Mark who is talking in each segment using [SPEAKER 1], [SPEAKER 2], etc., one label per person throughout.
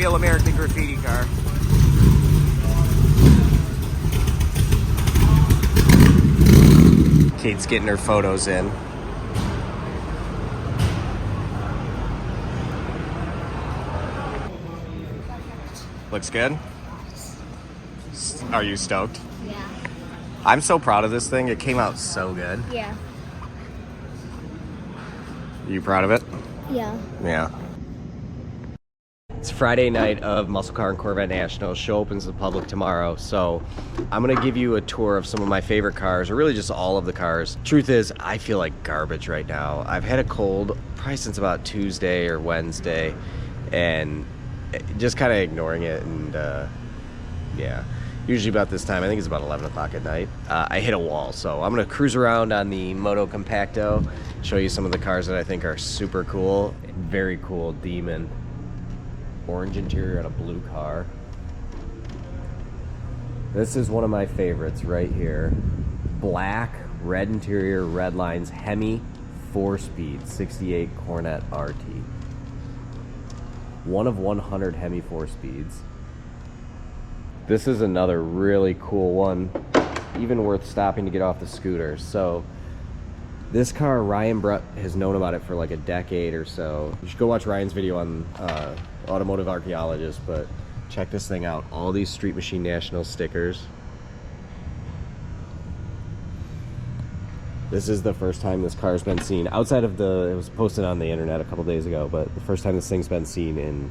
[SPEAKER 1] real American graffiti car. Kate's getting her photos in. Looks good? Are you stoked?
[SPEAKER 2] Yeah.
[SPEAKER 1] I'm so proud of this thing. It came out so good.
[SPEAKER 2] Yeah.
[SPEAKER 1] You proud of it?
[SPEAKER 2] Yeah.
[SPEAKER 1] Yeah. It's Friday night of Muscle Car and Corvette Nationals. Show opens to the public tomorrow, so I'm gonna give you a tour of some of my favorite cars, or really just all of the cars. Truth is, I feel like garbage right now. I've had a cold probably since about Tuesday or Wednesday, and just kind of ignoring it, and yeah. Usually about this time, I think it's about 11 o'clock at night, I hit a wall. So I'm gonna cruise around on the Moto Compacto, show you some of the cars that I think are super cool. Very cool Demon. Orange interior on a blue car. This is one of my favorites right here. Black, red interior, red lines, Hemi 4-speed, 68 Corvette RT. One of 100 Hemi 4-speeds. This is another really cool one, even worth stopping to get off the scooter. So this car, Ryan Brett has known about it for like a decade or so. You should go watch Ryan's video on Automotive Archaeologist, but check this thing out. All these Street Machine National stickers. This is the first time this car's been seen outside of it was posted on the internet a couple days ago, but the first time this thing's been seen in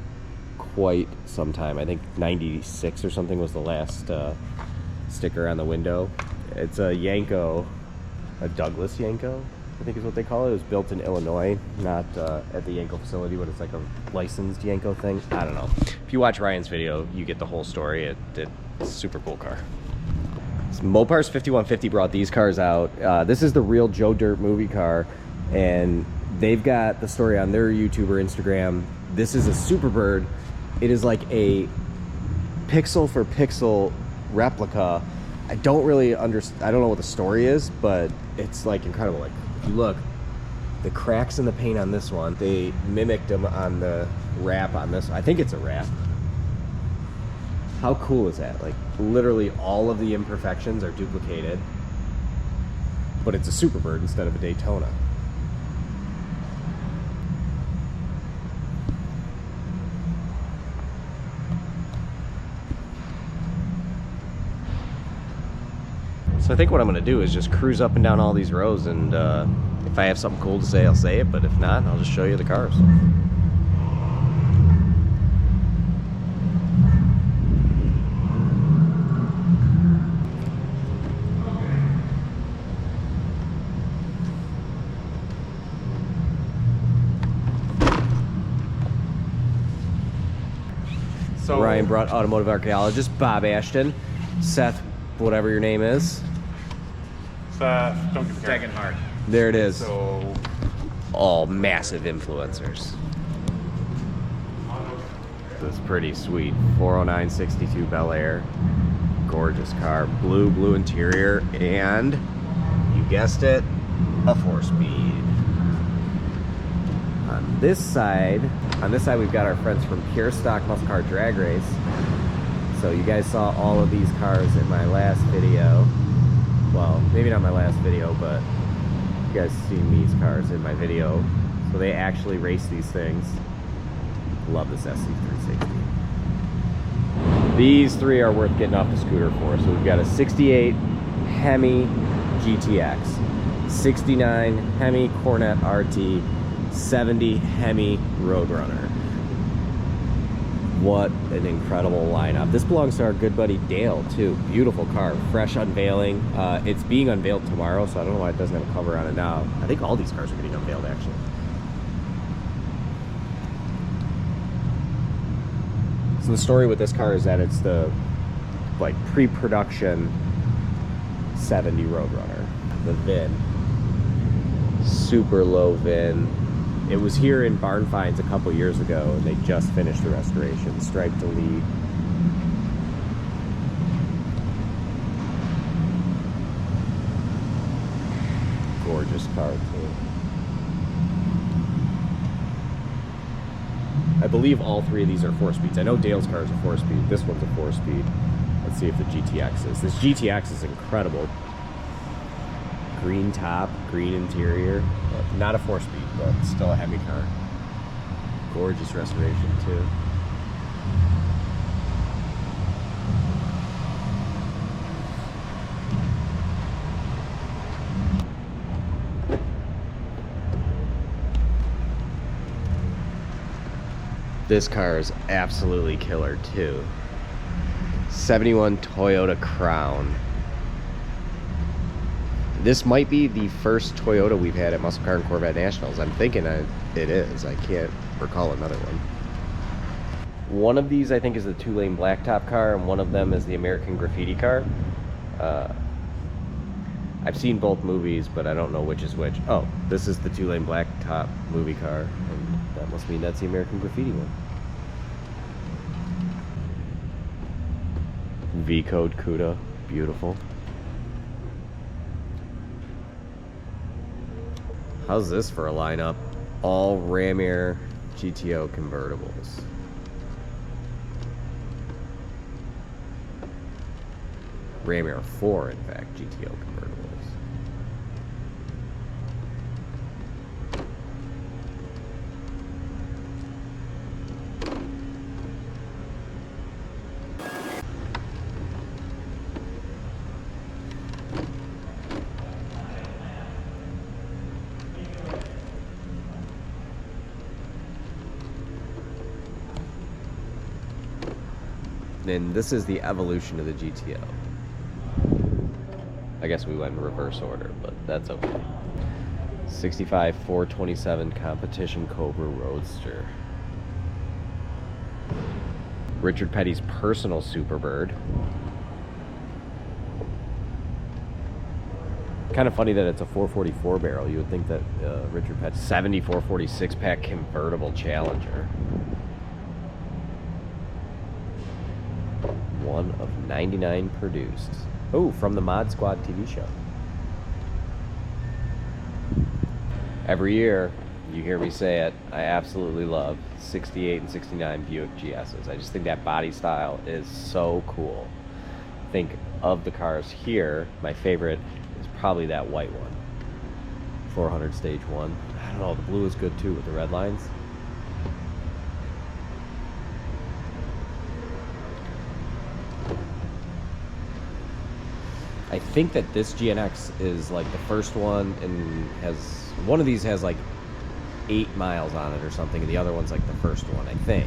[SPEAKER 1] quite some time. I think 96 or something was the last sticker on the window. It's a Yanko, a Douglas Yanko, I think is what they call it. It was built in Illinois, not at the Yanko facility, but it's like a licensed Yanko thing. I don't know. If you watch Ryan's video, you get the whole story. It's a super cool car. So Mopar's 5150 brought these cars out. This is the real Joe Dirt movie car, and they've got the story on their YouTube or Instagram. This is a Superbird. It is like a pixel for pixel replica. I don't really understand. I don't know what the story is, but it's like incredible. Like, if you look, the cracks in the paint on this one, they mimicked them on the wrap on this. I think it's a wrap. How cool is that? Like, literally all of the imperfections are duplicated, but it's a Superbird instead of a Daytona. So I think what I'm going to do is just cruise up and down all these rows, and if I have something cool to say, I'll say it, but if not, I'll just show you the cars. So Ryan brought Automotive Archaeologist, Bob Ashton, Seth, whatever your name is.
[SPEAKER 3] Dagenhart.
[SPEAKER 1] There it is.
[SPEAKER 3] So
[SPEAKER 1] all massive influencers. This is pretty sweet. 40962 Bel Air. Gorgeous car. Blue interior, and you guessed it, a 4-speed. On this side we've got our friends from Pure Stock Muscle Car Drag Race. So you guys saw all of these cars in my last video. Well, maybe not my last video, but you guys seen these cars in my video. So they actually race these things. Love this SC360. These three are worth getting off the scooter for. So we've got a 68 Hemi GTX, 69 Hemi Corvette RT, 70 Hemi Roadrunner. What an incredible lineup. This belongs to our good buddy Dale too. Beautiful car, fresh unveiling. It's being unveiled tomorrow, so I don't know why it doesn't have a cover on it now. I think all these cars are getting unveiled actually. So the story with this car is that it's the like pre-production 70 Roadrunner. The VIN, super low VIN. It was here in Barn Finds a couple years ago, and they just finished the restoration. Striped Elite. Gorgeous car, too. I believe all three of these are 4-speeds. I know Dale's car is a 4-speed. This one's a 4-speed. Let's see if the GTX is. This GTX is incredible. Green top, green interior. Not a 4-speed, but still a heavy car. Gorgeous restoration, too. This car is absolutely killer too. 71 Toyota Crown. This might be the first Toyota we've had at Muscle Car Corvette Nationals. I'm thinking it is. I can't recall another one. One of these I think is the 2-lane blacktop car, and one of them is the American Graffiti car. I've seen both movies, but I don't know which is which. Oh, this is the 2-lane blacktop movie car, and that must mean that's the American Graffiti one. V-code CUDA, beautiful. How's this for a lineup? All Ram Air GTO convertibles. Ram Air 4, in fact, GTO convertibles. And this is the evolution of the GTO. I guess we went in reverse order, but that's okay. 65 427 Competition Cobra Roadster. Richard Petty's personal Superbird. Kind of funny that it's a 444 barrel. You would think that Richard Petty 7446 pack convertible Challenger. One of 99 produced. Oh, from the Mod Squad TV show. Every year, you hear me say it, I absolutely love 68 and 69 Buick GSs. I just think that body style is so cool. Think of the cars here, my favorite is probably that white one. 400 Stage 1. I don't know, the blue is good too with the red lines. I think that this GNX is like the first one, and has one of these has like 8 miles on it or something, and the other one's like the first one, I think.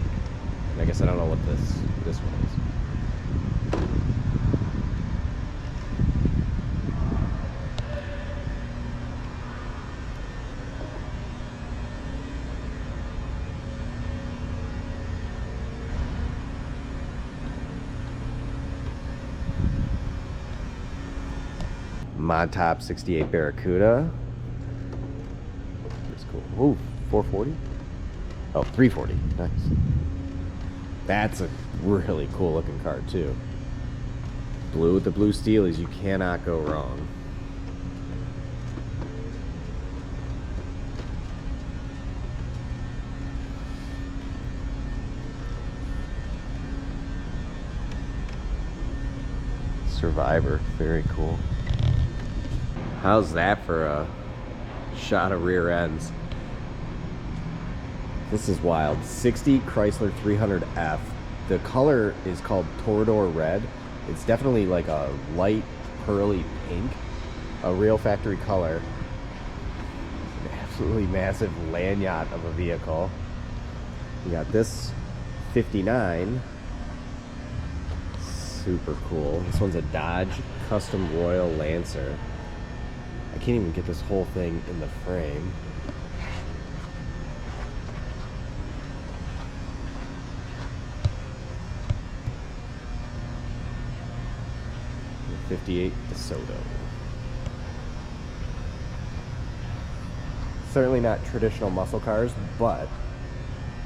[SPEAKER 1] And I guess I don't know what this one is. Mod Top 68 Barracuda. That's cool. Ooh, 440? Oh, 340. Nice. That's a really cool looking car too. Blue with the blue steelies, you cannot go wrong. Survivor, very cool. How's that for a shot of rear ends? This is wild. 60 Chrysler 300F. The color is called Torador Red. It's definitely like a light pearly pink. A real factory color. An absolutely massive land yacht of a vehicle. We got this 59. Super cool. This one's a Dodge Custom Royal Lancer. I can't even get this whole thing in the frame. The 58 DeSoto. Certainly not traditional muscle cars, but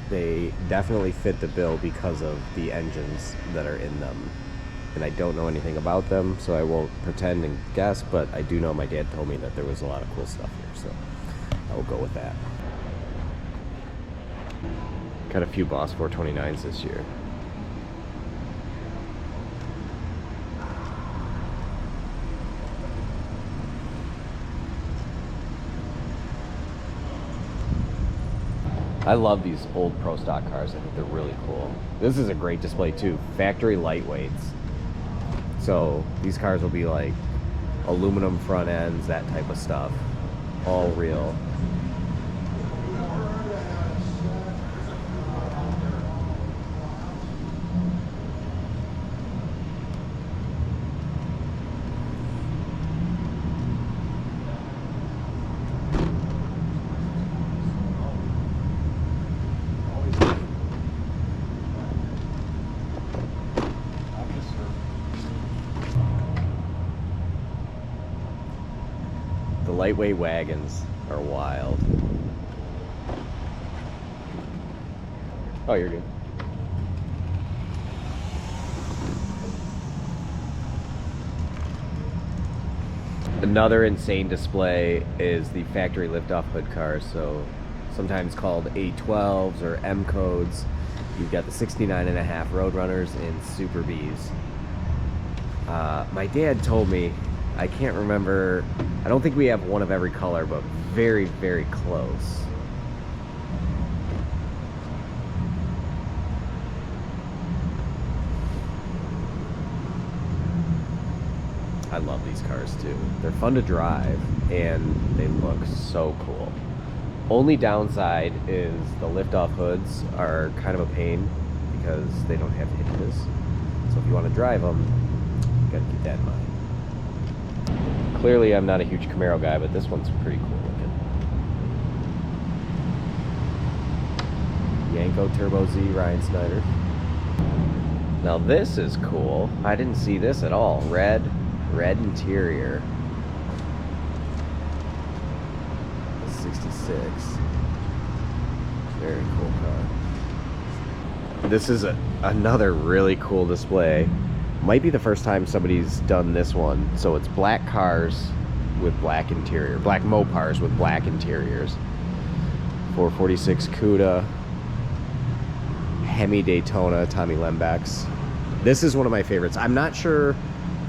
[SPEAKER 1] they definitely fit the bill because of the engines that are in them. And I don't know anything about them, so I won't pretend and guess, but I do know my dad told me that there was a lot of cool stuff here, so I will go with that. Got a few Boss 429s this year. I love these old Pro Stock cars. I think they're really cool. This is a great display too. Factory lightweights. So these cars will be like aluminum front ends, that type of stuff. All real. The lightweight wagons are wild. Oh, you're good. Another insane display is the factory liftoff hood cars, so sometimes called A12s or M codes. You've got the 69.5 Roadrunners and Super Bs. My dad told me, I can't remember, I don't think we have one of every color, but very, very close. I love these cars too. They're fun to drive and they look so cool. Only downside is the liftoff hoods are kind of a pain because they don't have hitches. So if you want to drive them, you gotta keep that in mind. Clearly I'm not a huge Camaro guy, but this one's pretty cool looking. Yanko Turbo Z Ryan Snyder. Now this is cool. I didn't see this at all. Red interior. 66. Very cool car. This is another really cool display. Might be the first time somebody's done this one. So it's black cars with black interior. Black Mopars with black interiors. 446 Cuda. Hemi Daytona, Tommy Lembeck's. This is one of my favorites. I'm not sure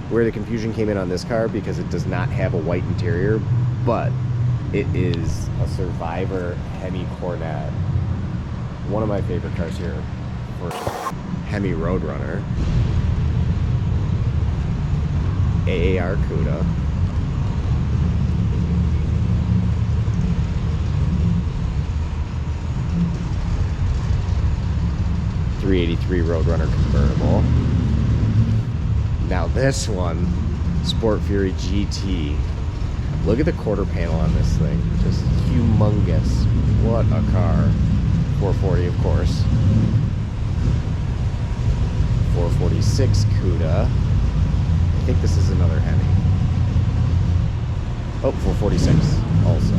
[SPEAKER 1] where the confusion came in on this car because it does not have a white interior, but it is a Survivor Hemi Corvette. One of my favorite cars here for Hemi Roadrunner. AAR Cuda. .383 Roadrunner convertible. Now this one, Sport Fury GT. Look at the quarter panel on this thing. Just humongous. What a car. 440, of course. 446 Cuda. I think this is another Hemi. Oh, 446 also.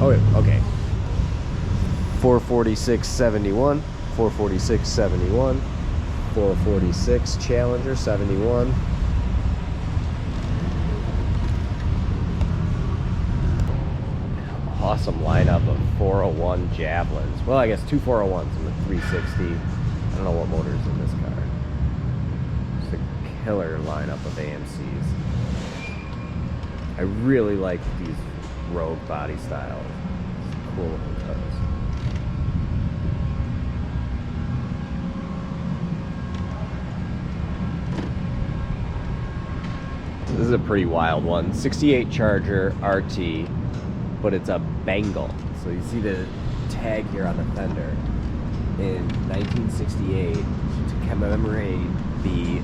[SPEAKER 1] Oh, okay. 446-71. 446-71. 446 Challenger 71. Awesome lineup of 401 Javelins. Well, I guess two 401s and the 360. I don't know what motor's in this car. Just a killer lineup of AMCs. I really like these rogue body styles. It's cool looking cars. This is a pretty wild one. 68 Charger RT, but it's a Bengal. So you see the tag here on the fender. In 1968, to commemorate the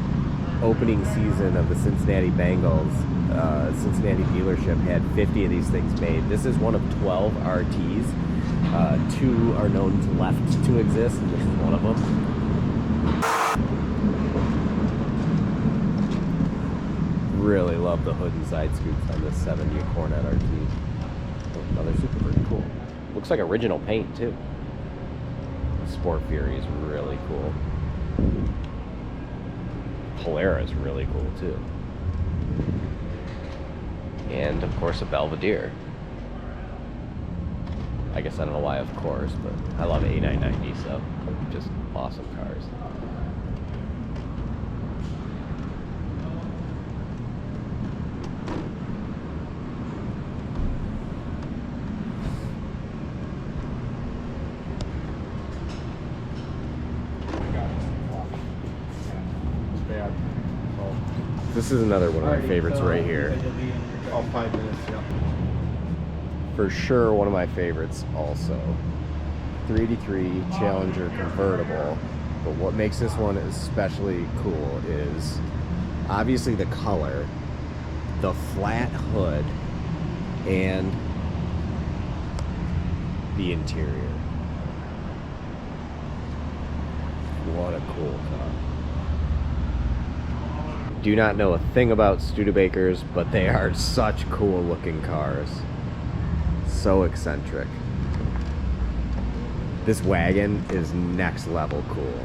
[SPEAKER 1] opening season of the Cincinnati Bengals, Cincinnati dealership had 50 of these things made. This is one of 12 RTs. 2 are known to left to exist, and this is one of them. Really love the hood and side scoops on this 70 Corvette RT. Another super pretty cool. Looks like original paint too. The Sport Fury is really cool. Polara is really cool too. And of course a Belvedere. I guess I don't know why, of course, but I love A990, so just awesome cars. This is another one of my favorites right here.
[SPEAKER 2] Oh, 5 minutes, yeah.
[SPEAKER 1] For sure, one of my favorites also. 383 Challenger convertible. But what makes this one especially cool is obviously the color, the flat hood, and the interior. What a cool car. Do not know a thing about Studebakers, but they are such cool looking cars. So eccentric. This wagon is next level cool.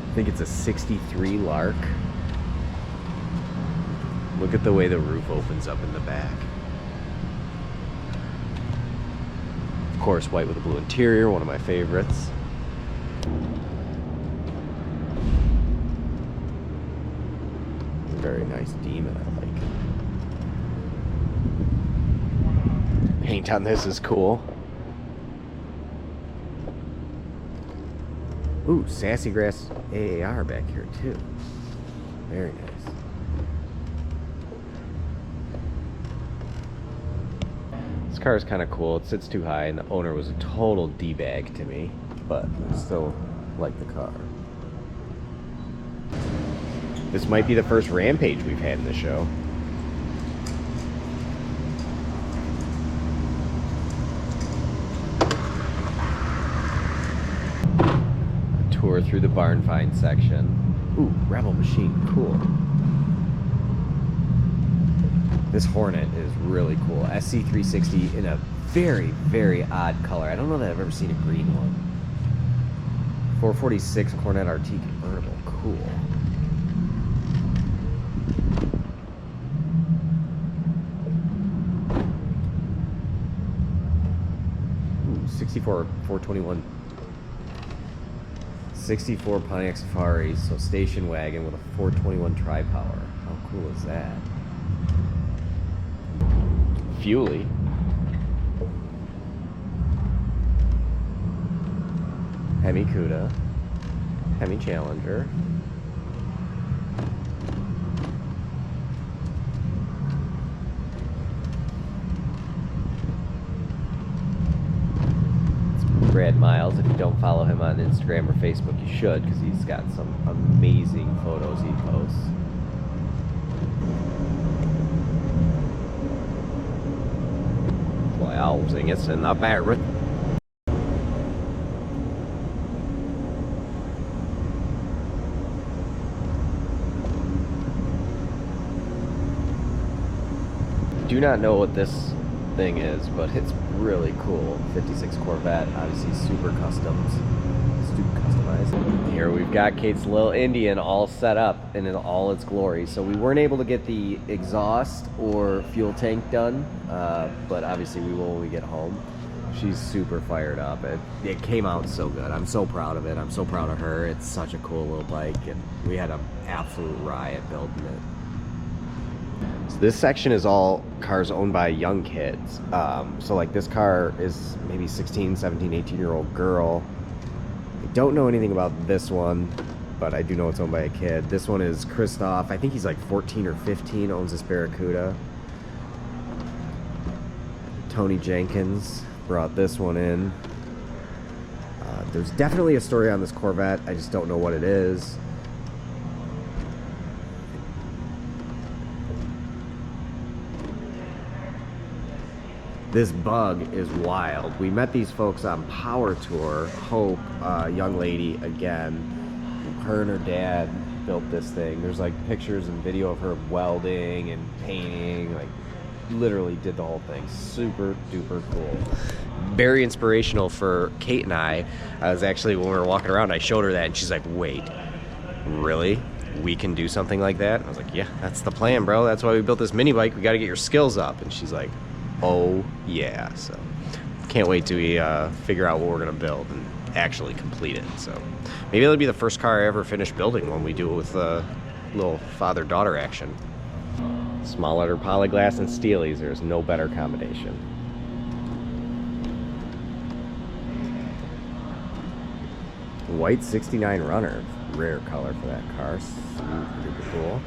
[SPEAKER 1] I think it's a 63 Lark. Look at the way the roof opens up in the back. Of course, white with a blue interior, one of my favorites. Very nice Demon, I like. Paint on this is cool. Ooh, Sassy Grass AAR back here too. Very nice. This car is kind of cool. It sits too high and the owner was a total D-bag to me, but I still like the car. This might be the first Rampage we've had in the show. A tour through the barn find section. Ooh, Rebel Machine, cool. This Hornet is really cool. SC360 in a very, very odd color. I don't know that I've ever seen a green one. 446 Hornet RT convertible, cool. 64 421 64 Pontiac Safari, so station wagon with a 421 tri-power. How cool is that? Fuelie. Hemi Cuda. Hemi Challenger. Brad Miles. If you don't follow him on Instagram or Facebook, you should, because he's got some amazing photos he posts. Wow, it's in the Barrett. Do not know what this thing is, but it's really cool. 56 Corvette, obviously super customized. Here we've got Kate's little Indian all set up and in all its glory. So we weren't able to get the exhaust or fuel tank done, but obviously we will when we get home. She's super fired up. It came out so good. I'm so proud of it. I'm so proud of her. It's such a cool little bike, and we had an absolute riot building it. So this section is all cars owned by young kids. So like this car is maybe 16, 17, 18-year-old girl. I don't know anything about this one, but I do know it's owned by a kid. This one is Christoph. I think he's like 14 or 15, owns this Barracuda. Tony Jenkins brought this one in. There's definitely a story on this Corvette. I just don't know what it is. This Bug is wild. We met these folks on Power Tour. Hope, young lady again. Her and her dad built this thing. There's like pictures and video of her welding and painting. Like literally did the whole thing. Super duper cool. Very inspirational for Kate and I. I was actually, when we were walking around, I showed her that and she's like, wait, really? we can do something like that. And I was like, yeah, that's the plan, bro. That's why we built this mini bike. We got to get your skills up. And she's like, oh yeah. So can't wait to figure out what we're gonna build and actually complete it. So maybe it'll be the first car I ever finish building when we do it with little father-daughter action. Small letter polyglass and steelies. There's no better combination. White 69 Runner. Rare color for that car. Super cool.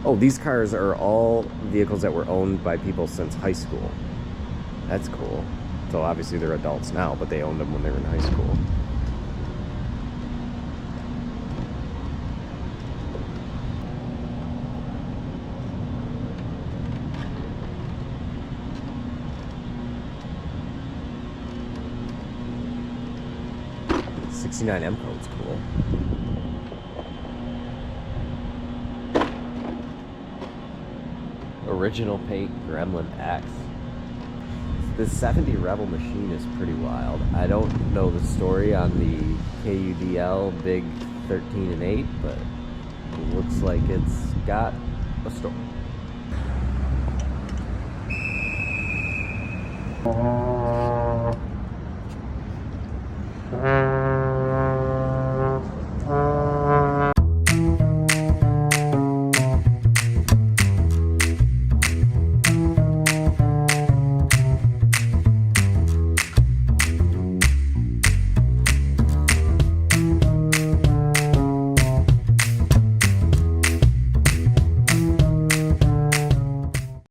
[SPEAKER 1] Oh, these cars are all vehicles that were owned by people since high school. That's cool. So obviously they're adults now, but they owned them when they were in high school. '69 M code's cool. Original paint Gremlin X. This 70 Rebel machine is pretty wild. I don't know the story on the KUDL Big 13 and 8, but it looks like it's got a story.